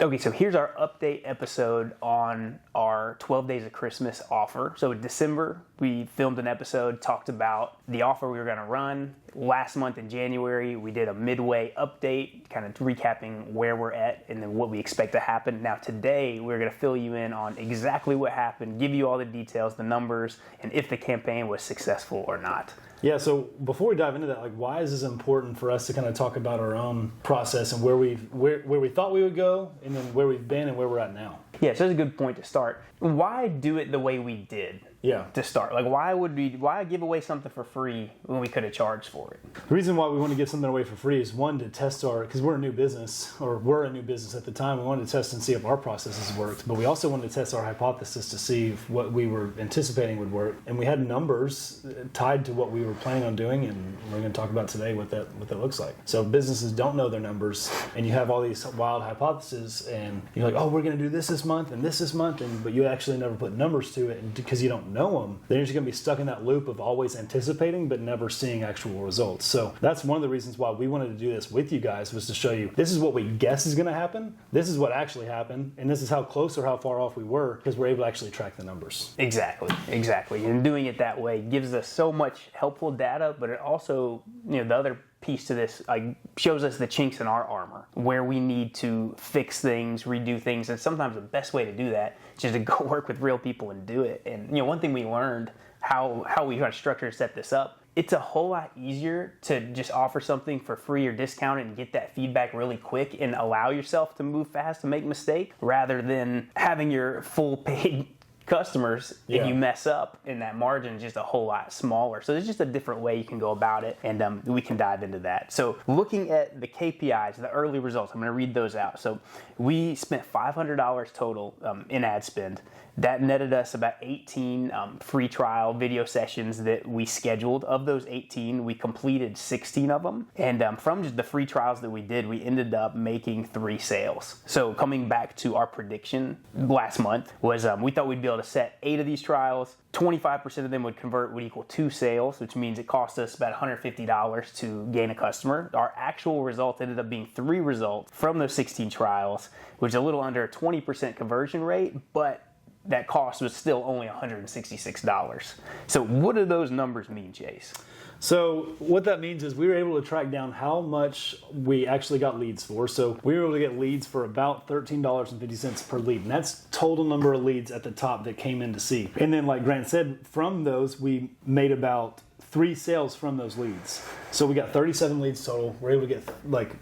Okay, so here's our update episode on our 12 Days of Christmas offer. So in December, we filmed an episode, talked about the offer we were going to run. Last month in January, we did a midway update, kind of recapping where we're at and then what we expect to happen. Now today, we're going to fill you in on exactly what happened, give you all the details, the numbers, and if the campaign was successful or not. Yeah, so before we dive into that, like, why is this important for us to kind of talk about our own process and where we thought we would go, and then where we've been and where we're at now? Yeah, so that's a good point to start. Why do it the way we did? Yeah. To start, like, why give away something for free when we could have charged for it? The reason why we want to give something away for free is, one, to test because we're a new business at the time. We wanted to test and see if our processes worked, but we also wanted to test our hypothesis to see if what we were anticipating would work. And we had numbers tied to what we were planning on doing, and we're going to talk about today what that looks like. So businesses don't know their numbers, and you have all these wild hypotheses, and you're like, oh, we're going to do this month and this month, but you actually never put numbers to it, and because you don't know them, then you're just going to be stuck in that loop of always anticipating but never seeing actual results. So that's one of the reasons why we wanted to do this with you guys, was to show you this is what we guess is going to happen, this is what actually happened, and this is how close or how far off we were, because we're able to actually track the numbers. Exactly. And doing it that way gives us so much helpful data, but it also, the other piece to this, shows us the chinks in our armor, where we need to fix things, redo things, and sometimes the best way to do that is just to go work with real people and do it. And one thing we learned, how we try to structure and set this up, it's a whole lot easier to just offer something for free or discounted and get that feedback really quick and allow yourself to move fast and make mistakes, rather than having your full paid customers, if you mess up, and that margin is just a whole lot smaller. So there's just a different way you can go about it, and we can dive into that. So looking at the KPIs, the early results, I'm going to read those out. So we spent $500 total in ad spend. That netted us about 18 free trial video sessions that we scheduled. Of those 18, we completed 16 of them. And from just the free trials that we did, we ended up making 3 sales. So coming back to our prediction last month was we thought we'd be able to set 8 of these trials. 25% of them would convert, would equal 2 sales, which means it cost us about $150 to gain a customer. Our actual result ended up being 3 results from those 16 trials, which is a little under a 20% conversion rate, but that cost was still only $166. So what do those numbers mean, Chase? So what that means is we were able to track down how much we actually got leads for. So we were able to get leads for about $13.50 per lead. And that's total number of leads at the top that came in to see. And then, like Grant said, from those, we made about 3 sales from those leads. So we got 37 leads total. We're able to get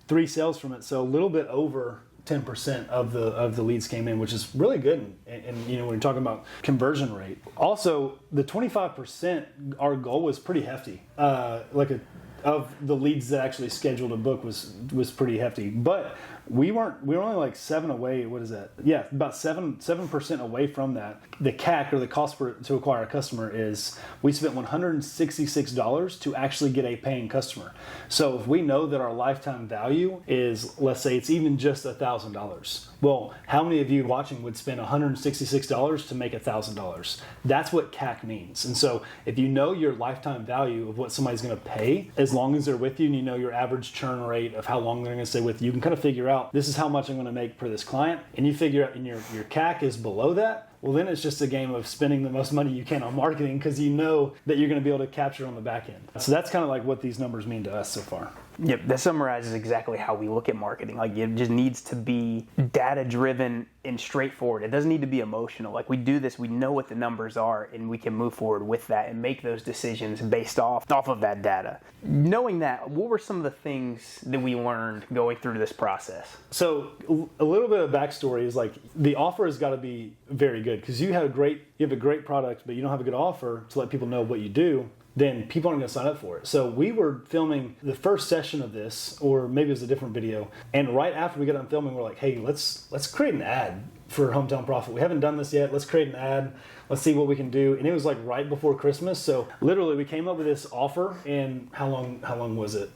3 sales from it. So a little bit over 10% of the leads came in, which is really good. And when you're talking about conversion rate, also the 25%, our goal was pretty hefty. Of the leads that actually scheduled a book was pretty hefty, but we were only like 7 away. What is that? Yeah, about 7% away from that. The CAC, or the cost to acquire a customer, is we spent $166 to actually get a paying customer. So if we know that our lifetime value is, let's say it's even just $1,000. Well, how many of you watching would spend $166 to make $1,000? That's what CAC means. And so if you know your lifetime value of what somebody's going to pay, as long as they're with you, and you know your average churn rate of how long they're going to stay with you, you can kind of figure out, this is how much I'm going to make per this client, and you figure out, and your CAC is below that, well, then it's just a game of spending the most money you can on marketing, because you know that you're going to be able to capture on the back end. So that's kind of like what these numbers mean to us so far. Yep, that summarizes exactly how we look at marketing. Like, it just needs to be data-driven and straightforward. It doesn't need to be emotional. Like, we do this, we know what the numbers are, and we can move forward with that and make those decisions based off of that data. Knowing that, what were some of the things that we learned going through this process? So a little bit of backstory is, like, the offer has got to be very good, because you have a great product, but you don't have a good offer to let people know what you do. Then people aren't going to sign up for it. So we were filming the first session of this, or maybe it was a different video, and right after we got done filming, we're like, hey, let's create an ad for Hometown Profit. We haven't done this yet. Let's create an ad. Let's see what we can do. And it was like right before Christmas. So literally we came up with this offer, and how long was it?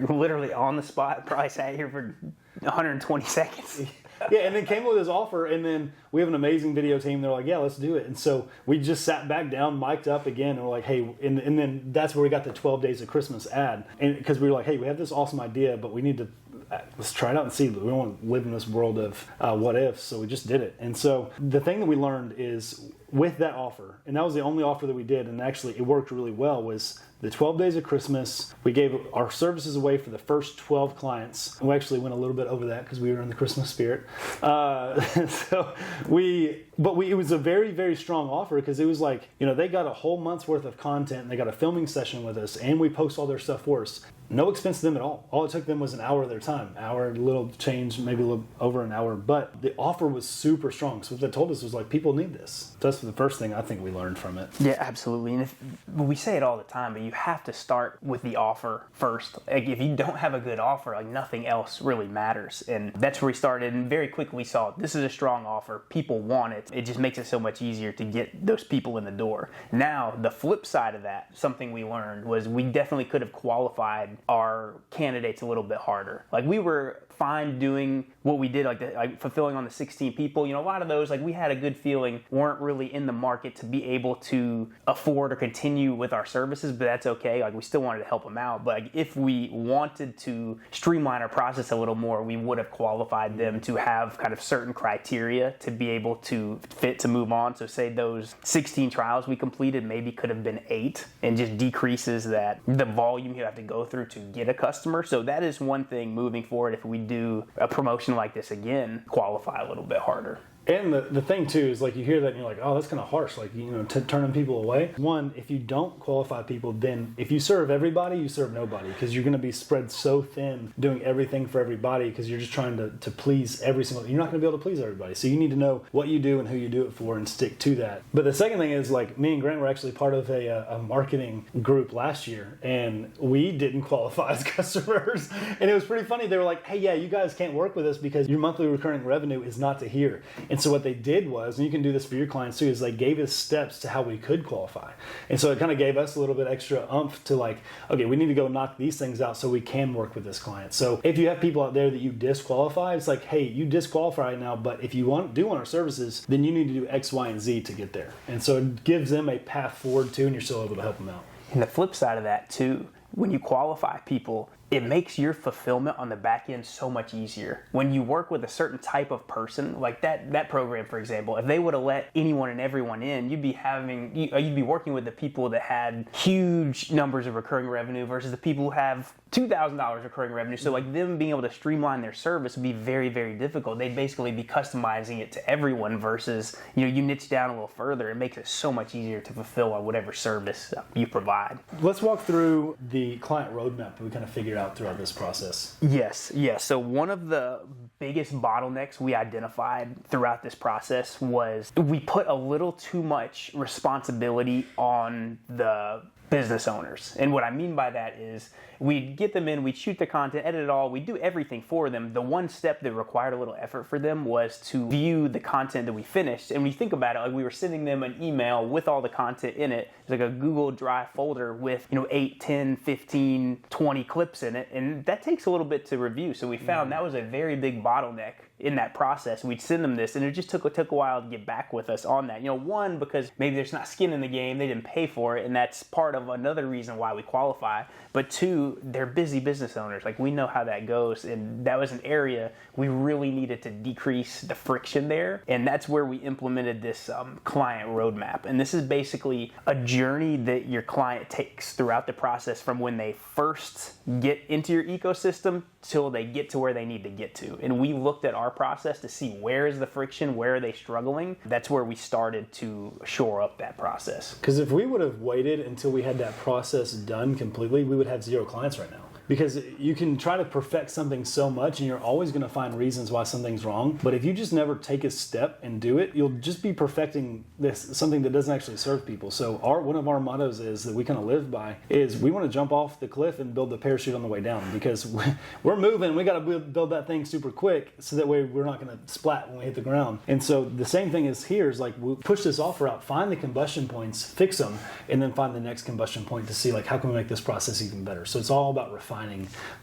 Literally on the spot, probably sat here for 120 seconds. Yeah, and then came up with this offer, and then we have an amazing video team. They're like, yeah, let's do it. And so we just sat back down, mic'd up again, and we're like, hey, and then that's where we got the 12 Days of Christmas ad. And because we were like, hey, we have this awesome idea, but we need to let's try it out and see. We don't want to live in this world of what ifs, so we just did it. And so the thing that we learned is with that offer, and that was the only offer that we did, and actually it worked really well, was the 12 days of Christmas. We gave our services away for the first 12 clients. We actually went a little bit over that because we were in the Christmas spirit. It was a very, very strong offer because it was like, they got a whole month's worth of content and they got a filming session with us and we post all their stuff for us. No expense to them at all. All it took them was an hour of their time. Hour, little change, maybe a little over an hour. But the offer was super strong. So what they told us was like, people need this. That's the first thing I think we learned from it. Yeah, absolutely. And we say it all the time, but you have to start with the offer first. Like if you don't have a good offer, like nothing else really matters. And that's where we started. And very quickly we saw this is a strong offer. People want it. It just makes it so much easier to get those people in the door. Now, the flip side of that, something we learned was we definitely could have qualified our candidates a little bit harder. Like we were fine doing what we did, like fulfilling on the 16 people. A lot of those, like we had a good feeling, weren't really in the market to be able to afford or continue with our services, but that's okay. Like we still wanted to help them out. But like, if we wanted to streamline our process a little more, we would have qualified them to have kind of certain criteria to be able to fit to move on. So say those 16 trials we completed maybe could have been 8, and just decreases the volume you have to go through to get a customer. So that is one thing moving forward. If we do a promotion like this again, qualify a little bit harder. And the thing too is like you hear that and you're like, oh, that's kind of harsh, like, turning people away. One, if you don't qualify people, then if you serve everybody, you serve nobody, because you're going to be spread so thin doing everything for everybody because you're just trying to please every single, you're not going to be able to please everybody. So you need to know what you do and who you do it for and stick to that. But the second thing is, like, me and Grant were actually part of a marketing group last year, and we didn't qualify as customers. And it was pretty funny. They were like, hey, yeah, you guys can't work with us because your monthly recurring revenue is not to here. And so what they did was, and you can do this for your clients too, is they gave us steps to how we could qualify. And so it kind of gave us a little bit extra oomph to like, okay, we need to go knock these things out so we can work with this client. So if you have people out there that you disqualify, it's like, hey, you disqualify right now, but if you do want our services, then you need to do X, Y, and Z to get there. And so it gives them a path forward too, and you're still able to help them out. And the flip side of that too, when you qualify people, it makes your fulfillment on the back end so much easier. When you work with a certain type of person, like that program, for example, if they would have let anyone and everyone in, you'd be working with the people that had huge numbers of recurring revenue versus the people who have $2,000 recurring revenue. So like them being able to streamline their service would be very, very difficult. They'd basically be customizing it to everyone versus, you niche down a little further. It makes it so much easier to fulfill on whatever service you provide. Let's walk through the client roadmap that we kind of figured out throughout this process. Yes. So one of the biggest bottlenecks we identified throughout this process was we put a little too much responsibility on the business owners. And what I mean by that is we'd get them in, we'd shoot the content, edit it all, we'd do everything for them. The one step that required a little effort for them was to view the content that we finished. And when you think about it, like we were sending them an email with all the content in it. It's like a Google Drive folder with 8, 10, 15, 20 clips in it. And that takes a little bit to review. So we found that was a very big bottleneck in that process. We'd send them this and it just took a while to get back with us on that. One, because maybe there's not skin in the game, they didn't pay for it, and that's part of another reason why we qualify. But two, they're busy business owners. Like we know how that goes, and that was an area we really needed to decrease the friction there. And that's where we implemented this client roadmap. And this is basically a journey that your client takes throughout the process from when they first get into your ecosystem till they get to where they need to get to. And we looked at our process to see where is the friction, where are they struggling. That's where we started to shore up that process. Because if we would have waited until we had that process done completely, we would have 0 clients right now. Because you can try to perfect something so much and you're always going to find reasons why something's wrong. But if you just never take a step and do it, you'll just be perfecting something that doesn't actually serve people. So one of our mottos is that we kind of live by is we want to jump off the cliff and build the parachute on the way down, because we're moving. We got to build that thing super quick so that way we're not going to splat when we hit the ground. And so the same thing is here is like we'll push this offer out, find the combustion points, fix them, and then find the next combustion point to see like how can we make this process even better. So it's all about refining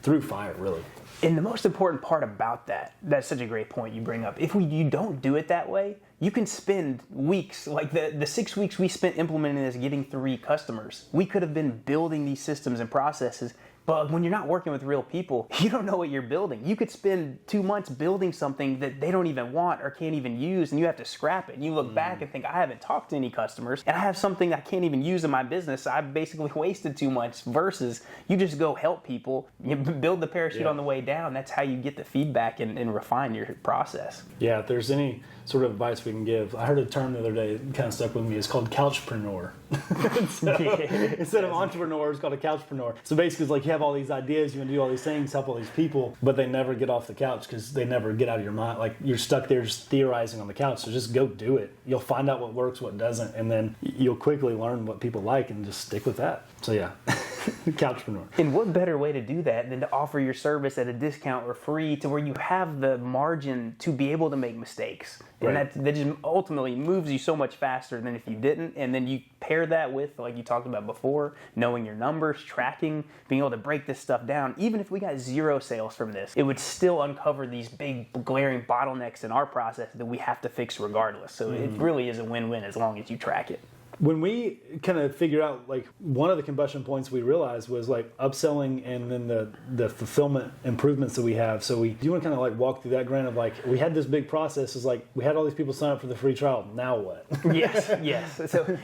through fire, really. And the most important part about that's such a great point you bring up. If you don't do it that way, you can spend weeks, like the 6 weeks we spent implementing this, getting 3 customers. We could have been building these systems and processes, But when you're not working with real people, you don't know what you're building. You could spend 2 months building something that they don't even want or can't even use, and you have to scrap it. And you look back and think, I haven't talked to any customers, and I have something I can't even use in my business. So I've basically wasted 2 months, versus you just go help people, you build the parachute on the way down. That's how you get the feedback and refine your process. Yeah, if there's any sort of advice we can give, I heard a term the other day that kind of stuck with me. It's called couchpreneur. Instead of entrepreneur, it's called a couchpreneur. So basically, it's like you have all these ideas, you want to do all these things, help all these people, but they never get off the couch because they never get out of your mind. Like, you're stuck there just theorizing on the couch. So just go do it. You'll find out what works, what doesn't, and then you'll quickly learn what people like and just stick with that. So yeah, couchpreneur. And what better way to do that than to offer your service at a discount or free, to where you have the margin to be able to make mistakes. And Right. that just ultimately moves you so much faster than if you didn't. And then you pair that with, like you talked about before, knowing your numbers, tracking, being able to break this stuff down. Even if we got 0 sales from this, it would still uncover these big glaring bottlenecks in our process that we have to fix regardless. So it really is a win-win as long as you track it. When we kind of figure out, like, one of the combustion points we realized was like upselling and then the fulfillment improvements that we have. So do you want to kind of like walk through that, Grant, of like, we had this big process, is like, we had all these people sign up for the free trial. Now what? Yes. So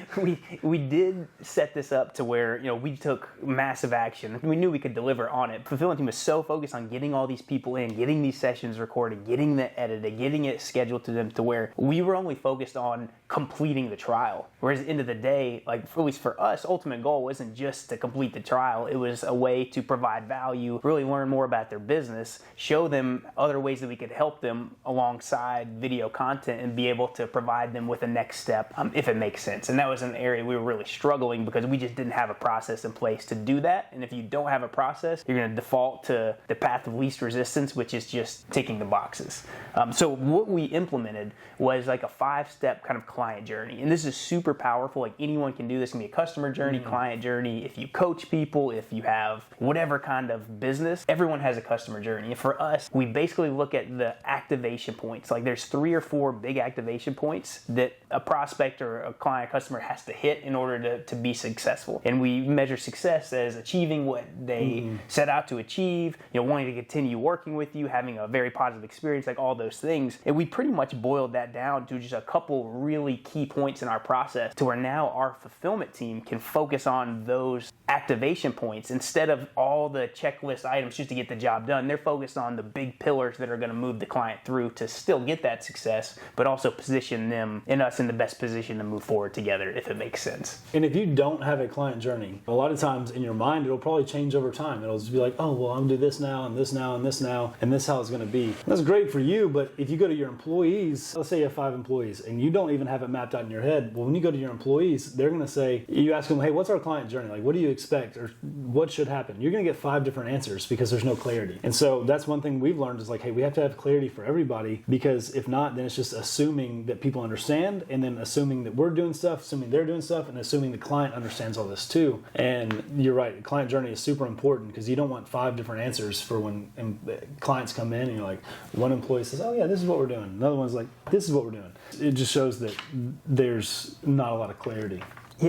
we did set this up to where, we took massive action. We knew we could deliver on it. Fulfillment team was so focused on getting all these people in, getting these sessions recorded, getting it edited, getting it scheduled to them, to where we were only focused on completing the trial. Whereas at the end of the day, like, at least for us, ultimate goal wasn't just to complete the trial. It was a way to provide value, really learn more about their business, show them other ways that we could help them alongside video content, and be able to provide them with a next step, if it makes sense. And that was an area we were really struggling, because we just didn't have a process in place to do that. And if you don't have a process, you're going to default to the path of least resistance, which is just ticking the boxes. So what we implemented was like a 5-step kind of client journey. And this is super powerful. Like, anyone can do this. It can be a customer journey, client journey. If you coach people, if you have whatever kind of business, everyone has a customer journey. And for us, we basically look at the activation points. Like, there's 3 or 4 big activation points that a prospect or a client, customer has to hit in order to be successful. And we measure success as achieving what they set out to achieve, wanting to continue working with you, having a very positive experience, like all those things. And we pretty much boiled that down to just a couple really key points in our process, to where now our fulfillment team can focus on those activation points instead of all the checklist items just to get the job done. They're focused on the big pillars that are going to move the client through to still get that success, but also position them and us in the best position to move forward together, if it makes sense. And if you don't have a client journey, a lot of times in your mind, it'll probably change over time. It'll just be like, oh, well, I'm going to do this now, and this now, and this now, and this is how it's going to be. And that's great for you, but if you go to your employees, let's say you have 5 employees, and you don't even have it mapped out in your head, well, when you go to your employees, they're going to say, you ask them, hey, what's our client journey? Like, what do you expect, or what should happen? You're going to get 5 different answers because there's no clarity. And so that's one thing we've learned, is like, hey, we have to have clarity for everybody, because if not, then it's just assuming that people understand, and then assuming that we're doing stuff, assuming they're doing stuff, and assuming the client understands all this too. And you're right, client journey is super important, because you don't want 5 different answers for when clients come in and you're like, one employee says, oh yeah, this is what we're doing. Another one's like, this is what we're doing. It just shows that there's not a lot of clarity.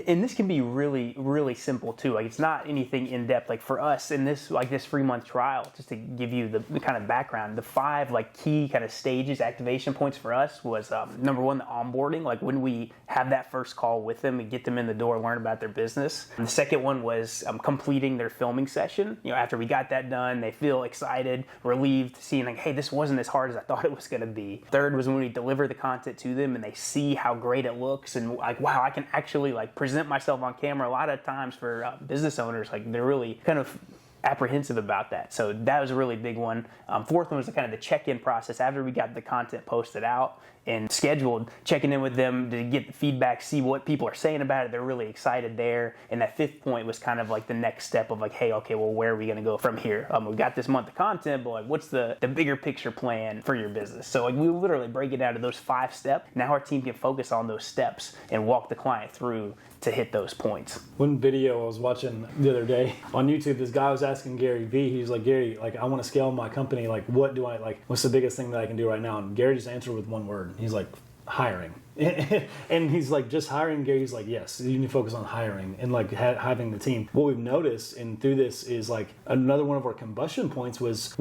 And this can be really, really simple too. Like, it's not anything in depth. Like, for us in this 3-month trial, just to give you the kind of background, the 5 key kind of stages, activation points for us was number 1, the onboarding. Like, when we have that first call with them and get them in the door, learn about their business. And the second one was completing their filming session. After we got that done, they feel excited, relieved, seeing like, hey, this wasn't as hard as I thought it was going to be. Third was when we deliver the content to them and they see how great it looks, and like, wow, I can actually present myself on camera. A lot of times for business owners, they're really kind of apprehensive about that. So that was a really big one. Fourth one was kind of the check-in process after we got the content posted out and scheduled, checking in with them to get the feedback, see what people are saying about it. They're really excited there. And that 5th point was kind of like the next step of hey, okay, well, where are we going to go from here? We got this month of content, but what's the bigger picture plan for your business? So we literally break it down to those 5 steps. Now our team can focus on those steps and walk the client through to hit those points. One video I was watching the other day on YouTube, this guy was asking Gary Vee, he was like, Gary, I want to scale my company. What's the biggest thing that I can do right now? And Gary just answered with one word. He's like, hiring. And he's like, just hiring, Gary's like, yes, you need to focus on hiring and like having the team. What we've noticed and through this is like another one of our combustion points was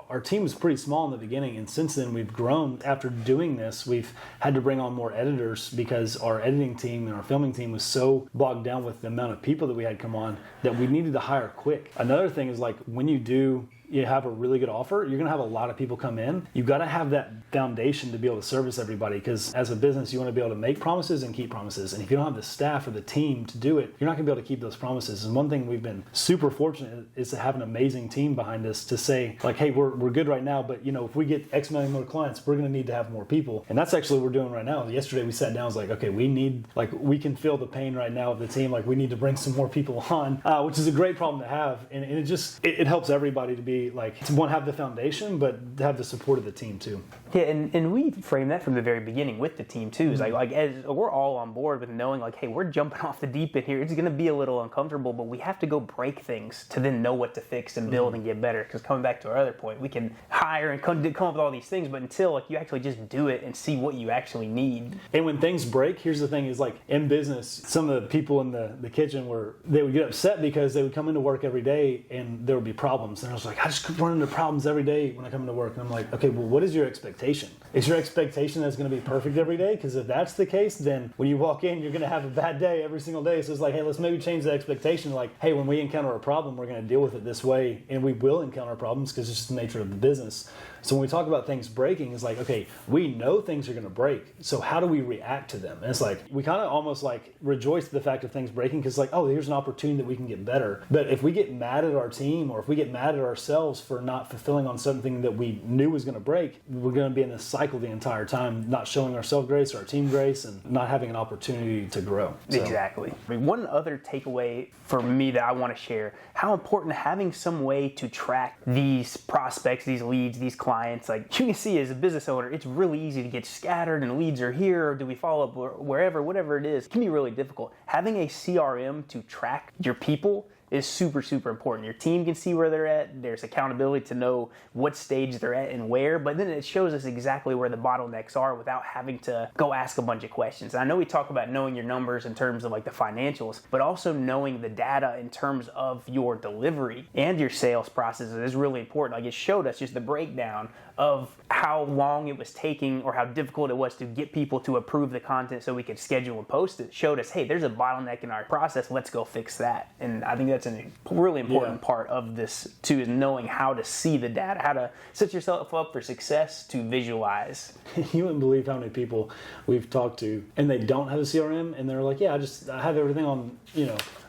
our team was pretty small in the beginning, and since then we've grown. After doing this, we've had to bring on more editors because our editing team and our filming team was so bogged down with the amount of people that we had come on that we needed to hire quick. Another thing is like when you have a really good offer, you're going to have a lot of people come in. You've got to have that foundation to be able to service everybody, because as a business, you want to be able to make promises and keep promises. And if you don't have the staff or the team to do it, you're not going to be able to keep those promises. And one thing we've been super fortunate is to have an amazing team behind us to say like, hey, we're good right now, but if we get X amount more clients, we're going to need to have more people. And that's actually what we're doing right now. Yesterday we sat down, I was like, okay, we can feel the pain right now of the team. Like we need to bring some more people on, which is a great problem to have. And it helps everybody to be like, one, have the foundation, but have the support of the team too. Yeah, and we frame that from the very beginning with the team too. It's like as we're all on board with knowing like, hey, we're jumping off the deep end here. It's going to be a little uncomfortable, but we have to go break things to then know what to fix and build and get better. Because coming back to our other point, we can hire and come up with all these things, but until like you actually just do it and see what you actually need. And when things break, here's the thing: is like in business, some of the people in the kitchen they would get upset because they would come into work every day and there would be problems. And I was like, I just run into problems every day when I come into work. And I'm like, okay, well, what is your expectation? Is your expectation that it's going to be perfect every day? Because if that's the case, then when you walk in, you're going to have a bad day every single day. So it's like, hey, let's maybe change the expectation. Like, hey, when we encounter a problem, we're going to deal with it this way. And we will encounter problems because it's just the nature of the business. So when we talk about things breaking, it's like, okay, we know things are going to break. So how do we react to them? And it's like, we kind of almost like rejoice at the fact of things breaking because like, oh, here's an opportunity that we can get better. But if we get mad at our team or if we get mad at ourselves for not fulfilling on something that we knew was going to break, we're going to be in this cycle the entire time, not showing ourselves grace or our team grace and not having an opportunity to grow. So. Exactly. I mean, one other takeaway for me that I want to share, how important having some way to track these prospects, these leads, these clients. Like you can see as a business owner, it's really easy to get scattered and leads are here, or do we follow up wherever, whatever it is. It can be really difficult. Having a CRM to track your people is super, super important. Your team can see where they're at. There's accountability to know what stage they're at and where, but then it shows us exactly where the bottlenecks are without having to go ask a bunch of questions. And I know we talk about knowing your numbers in terms of like the financials, but also knowing the data in terms of your delivery and your sales processes is really important. Like it showed us just the breakdown of how long it was taking or how difficult it was to get people to approve the content so we could schedule and post it. Showed us, hey, there's a bottleneck in our process. Let's go fix that. And I think that's a really important part of this too, is knowing how to see the data, how to set yourself up for success to visualize. You wouldn't believe how many people we've talked to and they don't have a CRM and they're like, yeah, I have everything on,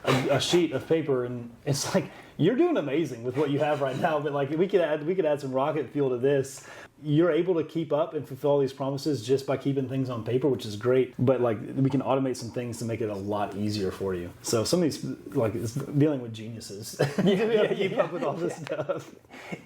a sheet of paper, and it's like, you're doing amazing with what you have right now, but like we could add some rocket fuel to this. You're able to keep up and fulfill all these promises just by keeping things on paper, which is great. But like we can automate some things to make it a lot easier for you. So some of these, like, it's dealing with geniuses. Keep up with all this stuff.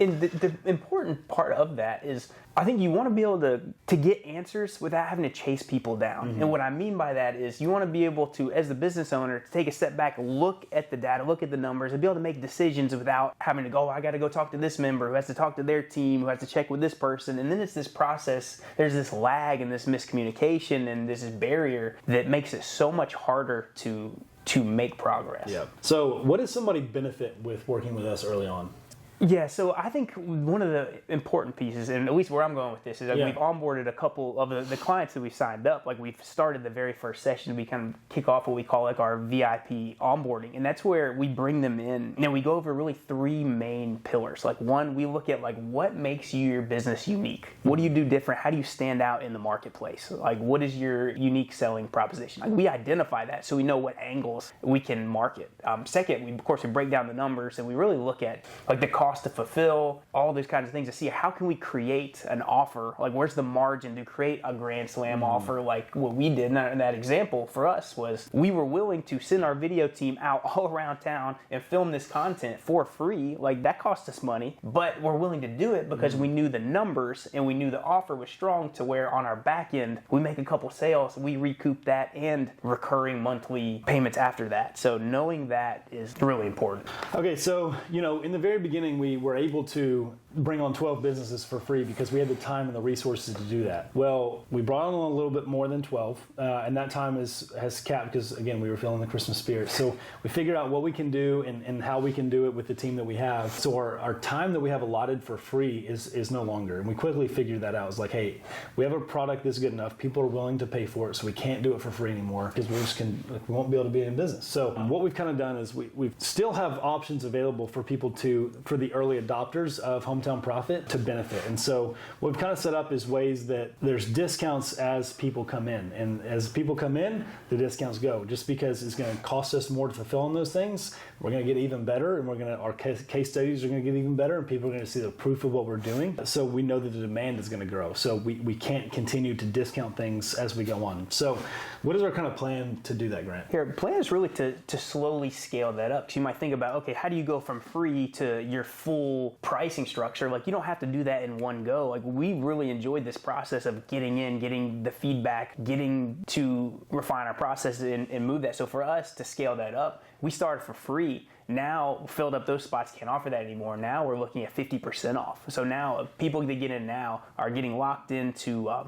And the important part of that is, I think you want to be able to get answers without having to chase people down. Mm-hmm. And what I mean by that is you want to be able to, as the business owner, to take a step back, look at the data, look at the numbers, and be able to make decisions without having to go, I got to go talk to this member who has to talk to their team, who has to check with this person. And then it's this process, there's this lag and this miscommunication and this barrier that makes it so much harder to make progress. Yeah. So what does somebody benefit with working with us early on? Yeah, so I think one of the important pieces, and at least where I'm going with this, is that we've onboarded a couple of the clients that we signed up. Like we've started the very first session, we kind of kick off what we call like our VIP onboarding. And that's where we bring them in. We go over really three main pillars. Like one, we look at like what makes your business unique? What do you do different? How do you stand out in the marketplace? Like what is your unique selling proposition? Like we identify that so we know what angles we can market. Second, we break down the numbers and we really look at like the cost to fulfill, all those kinds of things to see how can we create an offer, like where's the margin to create a grand slam offer like what we did. And that example for us was we were willing to send our video team out all around town and film this content for free. Like that cost us money, but we're willing to do it because we knew the numbers and we knew the offer was strong to where on our back end we make a couple sales, we recoup that and recurring monthly payments after that. So knowing that is really important. Okay, so in the very beginning we were able to bring on 12 businesses for free because we had the time and the resources to do that. Well, we brought on a little bit more than 12, and that time has capped because, again, we were feeling the Christmas spirit. So we figured out what we can do and how we can do it with the team that we have. So our time that we have allotted for free is no longer. And we quickly figured that out. It's like, hey, we have a product that's good enough. People are willing to pay for it, so we can't do it for free anymore because we won't be able to be in business. So what we've kind of done is we still have options available for people for the early adopters of Hometown Profit to benefit. And so what we've kind of set up is ways that there's discounts as people come in. And as people come in, the discounts go. Just because it's going to cost us more to fulfill on those things, we're going to get even better, and our case studies are going to get even better, and people are going to see the proof of what we're doing. So we know that the demand is going to grow. So we can't continue to discount things as we go on. So what is our kind of plan to do that, Grant? Your plan is really to slowly scale that up. So you might think about, okay, how do you go from free to your full pricing structure? Like, you don't have to do that in one go. Like, we really enjoyed this process of getting the feedback, getting to refine our processes and move that. So for us to scale that up, we started for free. Now, filled up those spots, can't offer that anymore. Now we're looking at 50% off. So now people that get in now are getting locked into a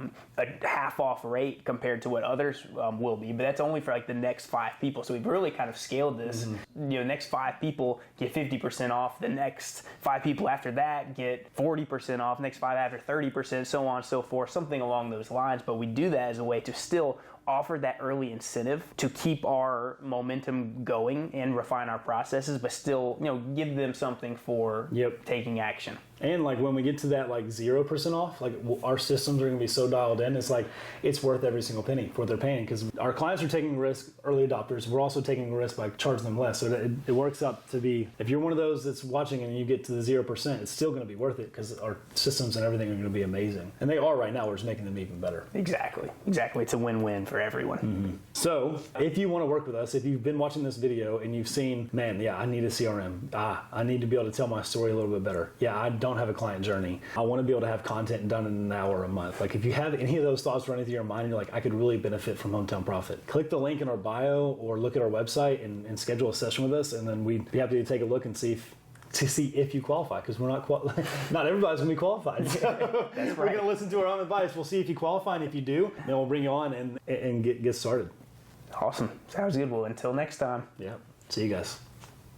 half off rate compared to what others will be. But that's only for like the next 5 people. So we've really kind of scaled this. Next 5 people get 50% off. The next 5 people after that get 40% off. Next 5 after 30%, so on and so forth. Something along those lines. But we do that as a way to still offer that early incentive to keep our momentum going and refine our processes, but still, give them something for taking action. And like when we get to that like 0% off, like our systems are going to be so dialed in, it's like it's worth every single penny for what they're paying because our clients are taking risk, early adopters. We're also taking risk by charging them less. So it works out to be, if you're one of those that's watching and you get to the 0%, it's still going to be worth it because our systems and everything are going to be amazing. And they are right now. We're just making them even better. Exactly. It's a win-win for everyone. Mm-hmm. So if you want to work with us, if you've been watching this video and you've seen, man, yeah, I need a CRM. I need to be able to tell my story a little bit better. Yeah, I don't have a client journey. I want to be able to have content done in an hour a month. Like if you have any of those thoughts running through your mind, you're like, I could really benefit from Hometown Profit. Click the link in our bio or look at our website and schedule a session with us. And then we'd be happy to take a look and see if you qualify, because we're not not everybody's going to be qualified. So That's right. We're going to listen to our own advice. We'll see if you qualify, and if you do, then we'll bring you on and get started. Awesome. Sounds good. Well, until next time. Yeah. See you guys.